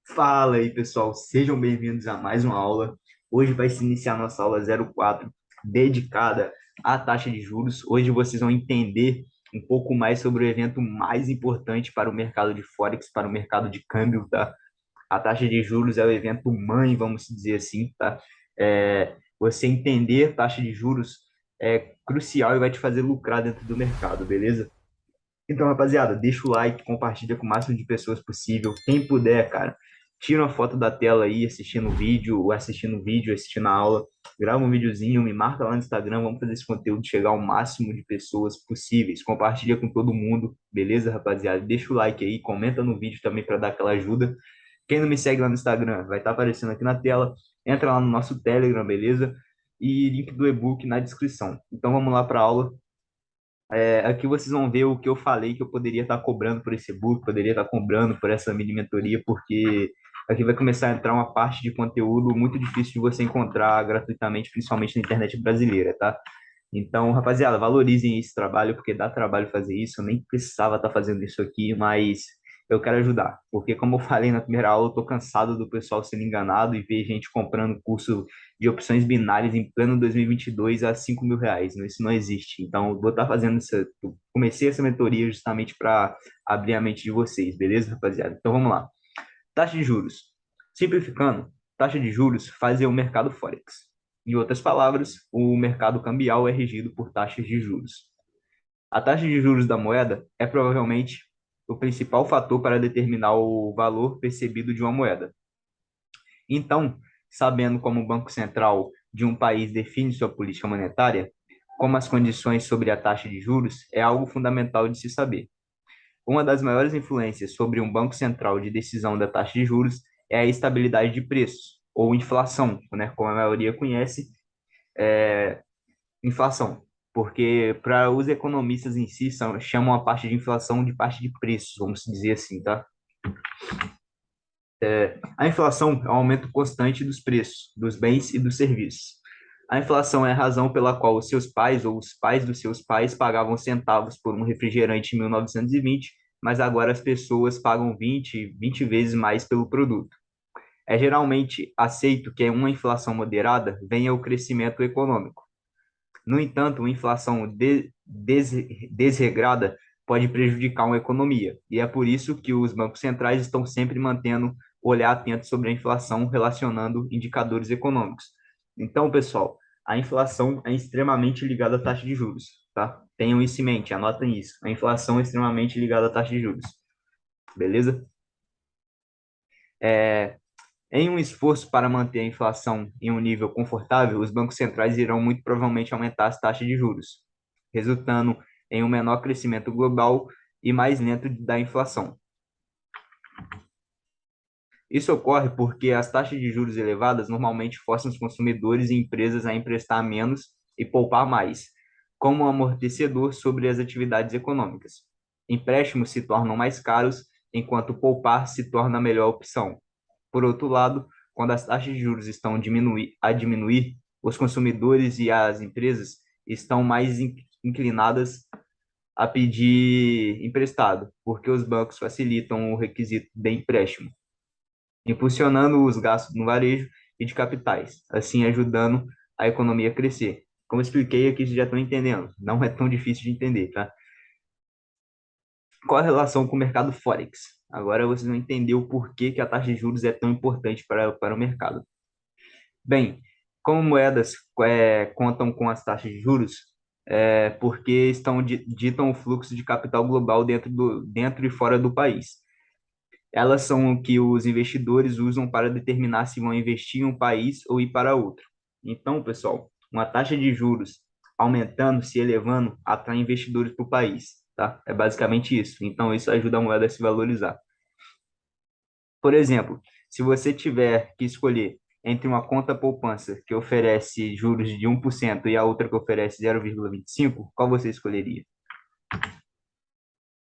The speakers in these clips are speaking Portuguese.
Fala aí, pessoal, sejam bem-vindos a mais uma aula. Hoje vai se iniciar nossa aula 04, dedicada à taxa de juros. Hoje vocês vão entender um pouco mais sobre o evento mais importante para o mercado de Forex, para o mercado de câmbio, tá? A taxa de juros é o evento mãe, vamos dizer assim, tá? Você entender taxa de juros é crucial e vai te fazer lucrar dentro do mercado, beleza? Então, rapaziada, deixa o like, compartilha com o máximo de pessoas possível. Quem puder, cara, tira uma foto da tela aí, assistindo a aula, grava um videozinho, me marca lá no Instagram, vamos fazer esse conteúdo chegar ao máximo de pessoas possíveis. Compartilha com todo mundo, beleza, rapaziada? Deixa o like aí, comenta no vídeo também para dar aquela ajuda. Quem não me segue lá no Instagram, vai estar aparecendo aqui na tela. Entra lá no nosso Telegram, beleza? E link do e-book na descrição. Então vamos lá para a aula. Aqui vocês vão ver o que eu falei que eu poderia estar cobrando por esse e-book, poderia estar cobrando por essa mini mentoria, porque aqui vai começar a entrar uma parte de conteúdo muito difícil de você encontrar gratuitamente, principalmente na internet brasileira, tá? Então, rapaziada, valorizem esse trabalho, porque dá trabalho fazer isso. Eu nem precisava estar fazendo isso aqui, mas eu quero ajudar. Porque, como eu falei na primeira aula, eu tô cansado do pessoal sendo enganado e ver gente comprando curso de opções binárias em pleno 2022 a R$ 5.000. Isso não existe. Então, eu vou estar fazendo isso. Eu comecei essa mentoria justamente para abrir a mente de vocês, beleza, rapaziada? Então, vamos lá. Taxa de juros. Simplificando, taxa de juros faz o mercado Forex. Em outras palavras, o mercado cambial é regido por taxas de juros. A taxa de juros da moeda é provavelmente o principal fator para determinar o valor percebido de uma moeda. Então, sabendo como o Banco Central de um país define sua política monetária, como as condições sobre a taxa de juros, é algo fundamental de se saber. Uma das maiores influências sobre um banco central de decisão da taxa de juros é a estabilidade de preços, ou inflação, né? Como a maioria conhece, inflação. Porque para os economistas em si, chamam a parte de inflação de parte de preços, vamos dizer assim, tá? A inflação é um aumento constante dos preços, dos bens e dos serviços. A inflação é a razão pela qual os seus pais ou os pais dos seus pais pagavam centavos por um refrigerante em 1920, mas agora as pessoas pagam 20 vezes mais pelo produto. É geralmente aceito que uma inflação moderada venha o crescimento econômico. No entanto, uma inflação desregrada pode prejudicar uma economia, e é por isso que os bancos centrais estão sempre mantendo o olhar atento sobre a inflação, relacionando indicadores econômicos. Então, pessoal, a inflação é extremamente ligada à taxa de juros, tá? Tenham isso em mente, anotem isso. A inflação é extremamente ligada à taxa de juros, beleza? Em um esforço para manter a inflação em um nível confortável, os bancos centrais irão muito provavelmente aumentar as taxas de juros, resultando em um menor crescimento global e mais lento da inflação. Isso ocorre porque as taxas de juros elevadas normalmente forçam os consumidores e empresas a emprestar menos e poupar mais, como um amortecedor sobre as atividades econômicas. Empréstimos se tornam mais caros, enquanto poupar se torna a melhor opção. Por outro lado, quando as taxas de juros estão a diminuir, os consumidores e as empresas estão mais inclinadas a pedir emprestado, porque os bancos facilitam o requisito de empréstimo, impulsionando os gastos no varejo e de capitais, assim ajudando a economia a crescer. Como eu expliquei aqui, vocês já estão entendendo. Não é tão difícil de entender, tá? Qual a relação com o mercado Forex? Agora vocês vão entender o porquê que a taxa de juros é tão importante para o mercado. Bem, como moedas contam com as taxas de juros, porque ditam o fluxo de capital global dentro e fora do país. Elas são o que os investidores usam para determinar se vão investir em um país ou ir para outro. Então, pessoal, uma taxa de juros aumentando, se elevando, atrai investidores para o país, tá? É basicamente isso. Então, isso ajuda a moeda a se valorizar. Por exemplo, se você tiver que escolher entre uma conta poupança que oferece juros de 1% e a outra que oferece 0,25, qual você escolheria?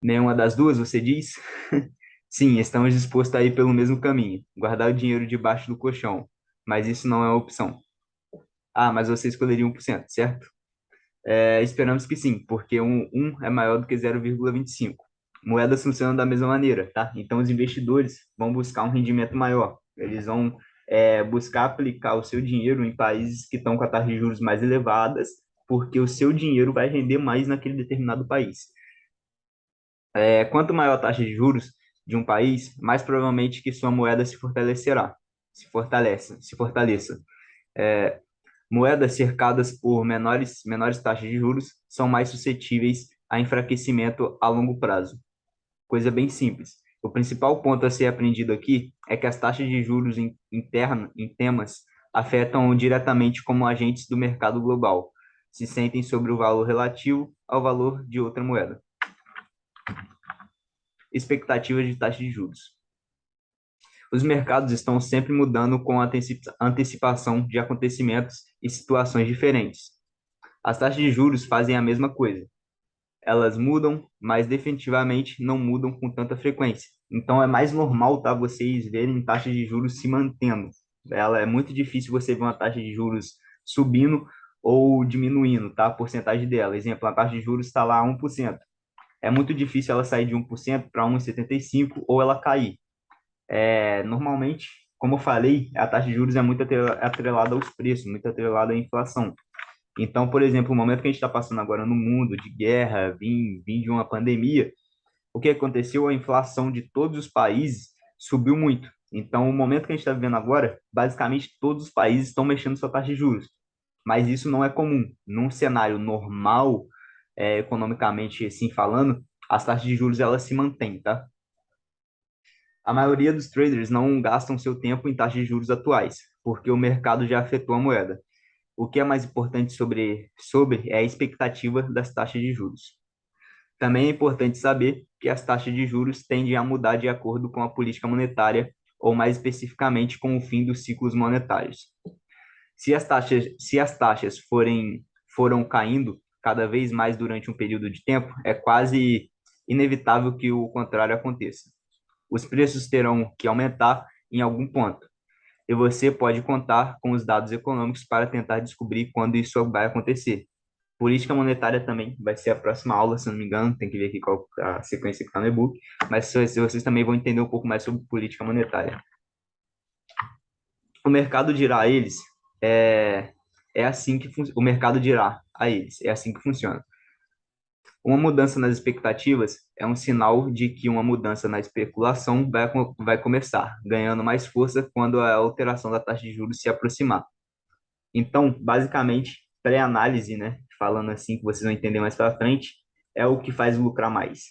Nenhuma das duas, você diz? Sim, estamos dispostos a ir pelo mesmo caminho, guardar o dinheiro debaixo do colchão, mas isso não é uma opção. Ah, mas você escolheria 1%, certo? Esperamos que sim, porque um é maior do que 0,25. Moedas funcionam da mesma maneira, tá? Então, os investidores vão buscar um rendimento maior. Eles vão buscar aplicar o seu dinheiro em países que estão com a taxa de juros mais elevadas, porque o seu dinheiro vai render mais naquele determinado país. Quanto maior a taxa de juros de um país, mais provavelmente que sua moeda se fortalecerá, se fortaleça. É, Moedas cercadas por menores taxas de juros são mais suscetíveis a enfraquecimento a longo prazo. Coisa bem simples. O principal ponto a ser aprendido aqui é que as taxas de juros em temas afetam diretamente como agentes do mercado global, se sentem sobre o valor relativo ao valor de outra moeda. Expectativas de taxa de juros. Os mercados estão sempre mudando com antecipação de acontecimentos e situações diferentes. As taxas de juros fazem a mesma coisa. Elas mudam, mas definitivamente não mudam com tanta frequência. Então é mais normal, tá, vocês verem taxas de juros se mantendo. Ela é muito difícil você ver uma taxa de juros subindo ou diminuindo, tá? A porcentagem dela. Exemplo, a taxa de juros está lá 1%. É muito difícil ela sair de 1% para 1,75 ou ela cair. Normalmente, como eu falei, a taxa de juros é muito atrelada aos preços, muito atrelada à inflação. Então, por exemplo, o momento que a gente está passando agora no mundo de guerra, vim de uma pandemia, o que aconteceu? A inflação de todos os países subiu muito. Então, o momento que a gente está vivendo agora, basicamente todos os países estão mexendo sua taxa de juros. Mas isso não é comum. Num cenário normal, economicamente assim falando, as taxas de juros elas se mantêm, tá? A maioria dos traders não gastam seu tempo em taxas de juros atuais, porque o mercado já afetou a moeda. O que é mais importante sobre é a expectativa das taxas de juros. Também é importante saber que as taxas de juros tendem a mudar de acordo com a política monetária, ou mais especificamente com o fim dos ciclos monetários. Se as taxas foram caindo cada vez mais durante um período de tempo, é quase inevitável que o contrário aconteça. Os preços terão que aumentar em algum ponto, e você pode contar com os dados econômicos para tentar descobrir quando isso vai acontecer. Política monetária também vai ser a próxima aula, se eu não me engano, tem que ver aqui qual a sequência que está no e-book, mas se vocês também vão entender um pouco mais sobre política monetária. O mercado dirá a eles, é, é assim que o mercado dirá a eles, é assim que funciona. Uma mudança nas expectativas é um sinal de que uma mudança na especulação vai começar, ganhando mais força quando a alteração da taxa de juros se aproximar. Então, basicamente, pré-análise, né, falando assim que vocês vão entender mais para frente, é o que faz lucrar mais,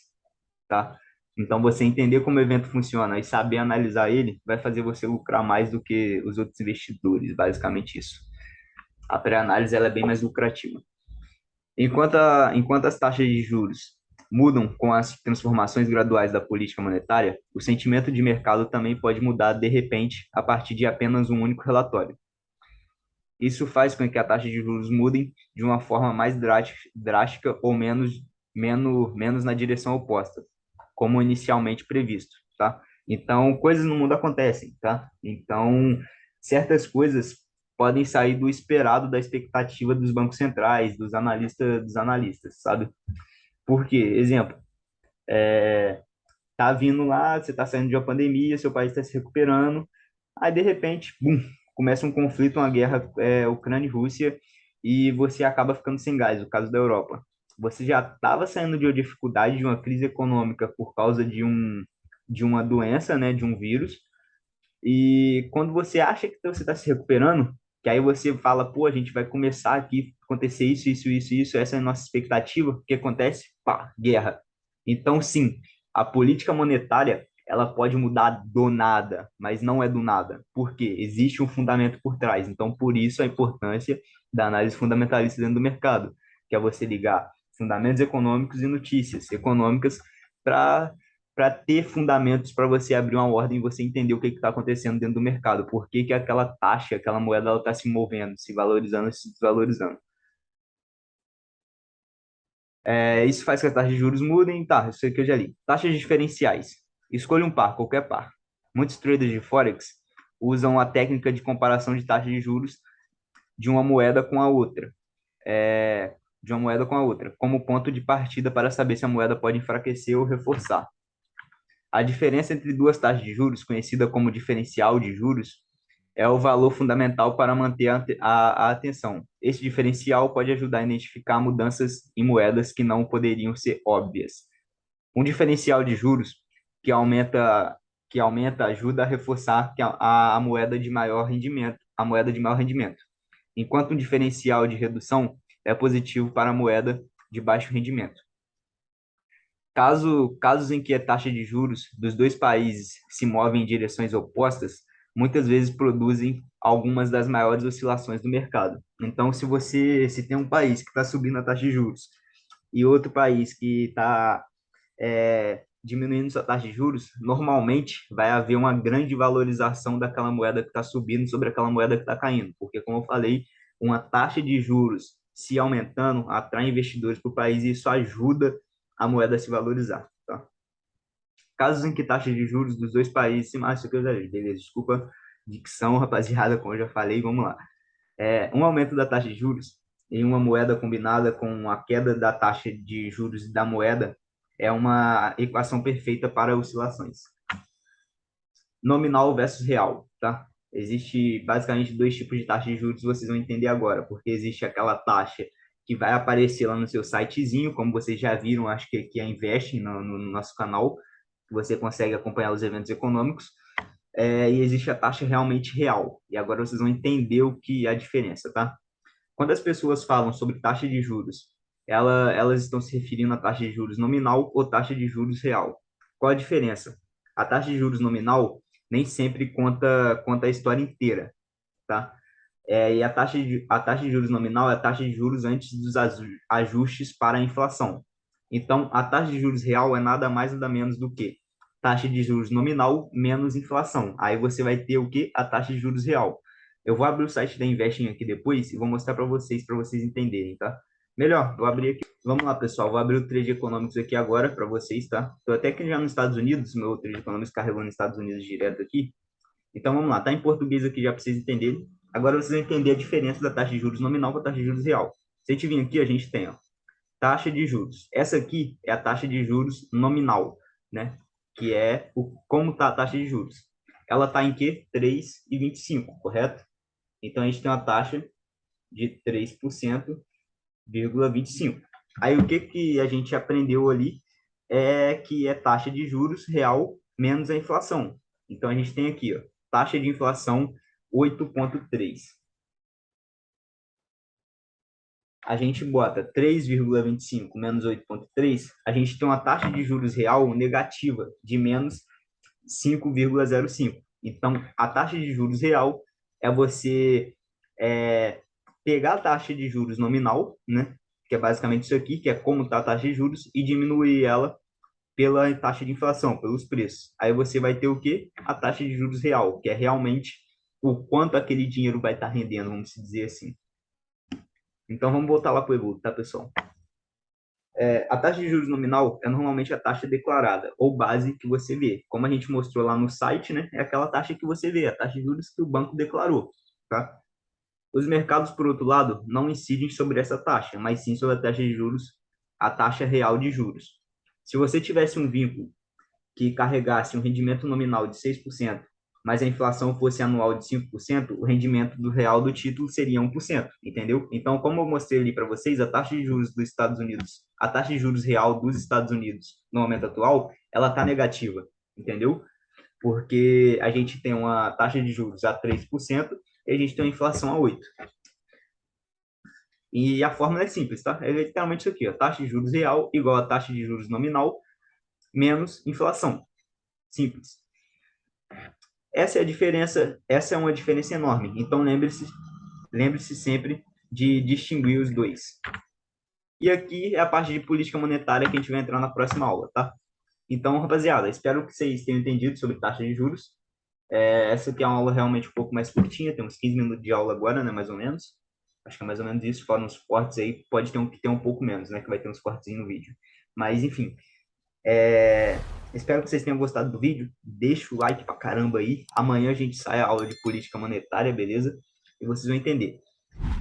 tá? Então, você entender como o evento funciona e saber analisar ele vai fazer você lucrar mais do que os outros investidores, basicamente isso. A pré-análise ela é bem mais lucrativa. Enquanto as taxas de juros mudam com as transformações graduais da política monetária, o sentimento de mercado também pode mudar de repente a partir de apenas um único relatório. Isso faz com que a taxa de juros mudem de uma forma mais drástica ou menos na direção oposta, como inicialmente previsto, tá? Então, coisas no mundo acontecem, tá? Então, certas coisas podem sair do esperado da expectativa dos bancos centrais, dos analistas, sabe? Por quê? Exemplo, tá vindo lá, você tá saindo de uma pandemia, seu país está se recuperando, aí de repente, bum, começa um conflito, uma guerra, Ucrânia e Rússia, e você acaba ficando sem gás, o caso da Europa. Você já estava saindo de uma dificuldade, de uma crise econômica por causa de uma doença, né, de um vírus, e quando você acha que você está se recuperando, que aí você fala, pô, a gente vai começar aqui, acontecer isso, essa é a nossa expectativa, o que acontece? Pá, guerra. Então, sim, a política monetária, ela pode mudar do nada, mas não é do nada. Por quê? Existe um fundamento por trás. Então, por isso a importância da análise fundamentalista dentro do mercado, que é você ligar fundamentos econômicos e notícias econômicas para ter fundamentos para você abrir uma ordem e você entender o que está acontecendo dentro do mercado, por que que aquela taxa, aquela moeda, ela está se movendo, se valorizando, se desvalorizando. Isso faz que as taxas de juros mudem, tá, isso aqui eu já li. Taxas diferenciais. Escolha um par, qualquer par. Muitos traders de Forex usam a técnica de comparação de taxas de juros de uma moeda com a outra. de uma moeda com a outra, como ponto de partida para saber se a moeda pode enfraquecer ou reforçar. A diferença entre duas taxas de juros, conhecida como diferencial de juros, é o valor fundamental para manter a atenção. Esse diferencial pode ajudar a identificar mudanças em moedas que não poderiam ser óbvias. Um diferencial de juros que aumenta ajuda a reforçar que a moeda de maior rendimento, enquanto um diferencial de redução é positivo para a moeda de baixo rendimento. Casos em que a taxa de juros dos dois países se movem em direções opostas, muitas vezes produzem algumas das maiores oscilações do mercado. Então, se tem um país que está subindo a taxa de juros e outro país que está diminuindo sua taxa de juros, normalmente vai haver uma grande valorização daquela moeda que está subindo sobre aquela moeda que está caindo, porque, como eu falei, uma taxa de juros se aumentando atrai investidores para o país e isso ajuda a moeda a se valorizar. Tá? Casos em que taxas de juros dos dois países se mais beleza, desculpa, dicção, rapaziada, como eu já falei, vamos lá. Um aumento da taxa de juros em uma moeda combinada com a queda da taxa de juros da moeda é uma equação perfeita para oscilações. Nominal versus real, tá? Existe basicamente dois tipos de taxa de juros, vocês vão entender agora, porque existe aquela taxa que vai aparecer lá no seu sitezinho, como vocês já viram, acho que aqui é Invest no nosso canal, que você consegue acompanhar os eventos econômicos, e existe a taxa realmente real. E agora vocês vão entender o que é a diferença, tá? Quando as pessoas falam sobre taxa de juros, elas estão se referindo à taxa de juros nominal ou taxa de juros real. Qual a diferença? A taxa de juros nominal nem sempre conta a história inteira, tá? E a taxa de juros nominal é a taxa de juros antes dos ajustes para a inflação. Então, a taxa de juros real é nada mais nada menos do que taxa de juros nominal menos inflação. Aí você vai ter o que? A taxa de juros real. Eu vou abrir o site da Investing aqui depois e vou mostrar para vocês entenderem, tá? Melhor, vou abrir aqui. Vamos lá, pessoal. Vou abrir o Trade Economics aqui agora para vocês, tá? Estou até aqui já nos Estados Unidos, meu Trade Economics carregou nos Estados Unidos direto aqui. Então vamos lá, tá em português aqui já para vocês entenderem. Agora vocês vão entender a diferença da taxa de juros nominal com a taxa de juros real. Se a gente vir aqui, a gente tem, ó, taxa de juros. Essa aqui é a taxa de juros nominal, né? Que é como está a taxa de juros. Ela está em quê? 3,25, correto? Então a gente tem uma taxa de 3,25%. Aí o que a gente aprendeu ali é que é taxa de juros real menos a inflação. Então a gente tem aqui, ó, taxa de inflação 8,3. A gente bota 3,25 menos 8,3, a gente tem uma taxa de juros real negativa de menos 5,05. Então, a taxa de juros real é você pegar a taxa de juros nominal, né? Que é basicamente isso aqui, que é como está a taxa de juros, e diminuir ela pela taxa de inflação, pelos preços. Aí você vai ter o quê? A taxa de juros real, que é realmente o quanto aquele dinheiro vai estar rendendo, vamos dizer assim. Então vamos voltar lá para o e-book, tá, pessoal? A taxa de juros nominal é normalmente a taxa declarada ou base que você vê. Como a gente mostrou lá no site, né? É aquela taxa que você vê, a taxa de juros que o banco declarou, tá? Os mercados, por outro lado, não incidem sobre essa taxa, mas sim sobre a taxa de juros, a taxa real de juros. Se você tivesse um vínculo que carregasse um rendimento nominal de 6%, mas a inflação fosse anual de 5%, o rendimento do real do título seria 1%, entendeu? Então, como eu mostrei ali para vocês, a taxa de juros dos Estados Unidos, a taxa de juros real dos Estados Unidos no momento atual, ela está negativa, entendeu? Porque a gente tem uma taxa de juros a 3% e a gente tem uma inflação a 8%. E a fórmula é simples, tá? É literalmente isso aqui, ó. Taxa de juros real igual a taxa de juros nominal menos inflação. Simples. Essa é a diferença, essa é uma diferença enorme. Então lembre-se sempre de distinguir os dois. E aqui é a parte de política monetária que a gente vai entrar na próxima aula, tá? Então, rapaziada, espero que vocês tenham entendido sobre taxa de juros. Essa aqui é uma aula realmente um pouco mais curtinha, tem uns 15 minutos de aula agora, né, mais ou menos. Acho que é mais ou menos isso, fora uns cortes aí, pode ter um pouco menos, né, que vai ter uns cortes no vídeo. Mas, enfim, espero que vocês tenham gostado do vídeo. Deixa o like pra caramba aí. Amanhã a gente sai a aula de política monetária, beleza? E vocês vão entender.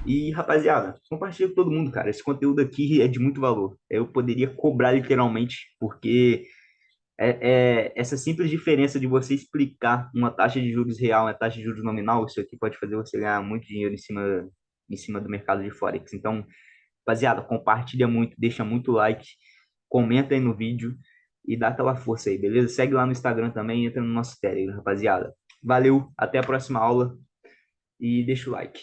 E, rapaziada, compartilha com todo mundo, cara. Esse conteúdo aqui é de muito valor. Eu poderia cobrar literalmente, porque essa simples diferença de você explicar uma taxa de juros real, uma taxa de juros nominal, isso aqui pode fazer você ganhar muito dinheiro em cima do mercado de Forex. Então, rapaziada, compartilha muito, deixa muito like, comenta aí no vídeo e dá aquela força aí, beleza? Segue lá no Instagram também, entra no nosso Telegram, rapaziada. Valeu, até a próxima aula e deixa o like.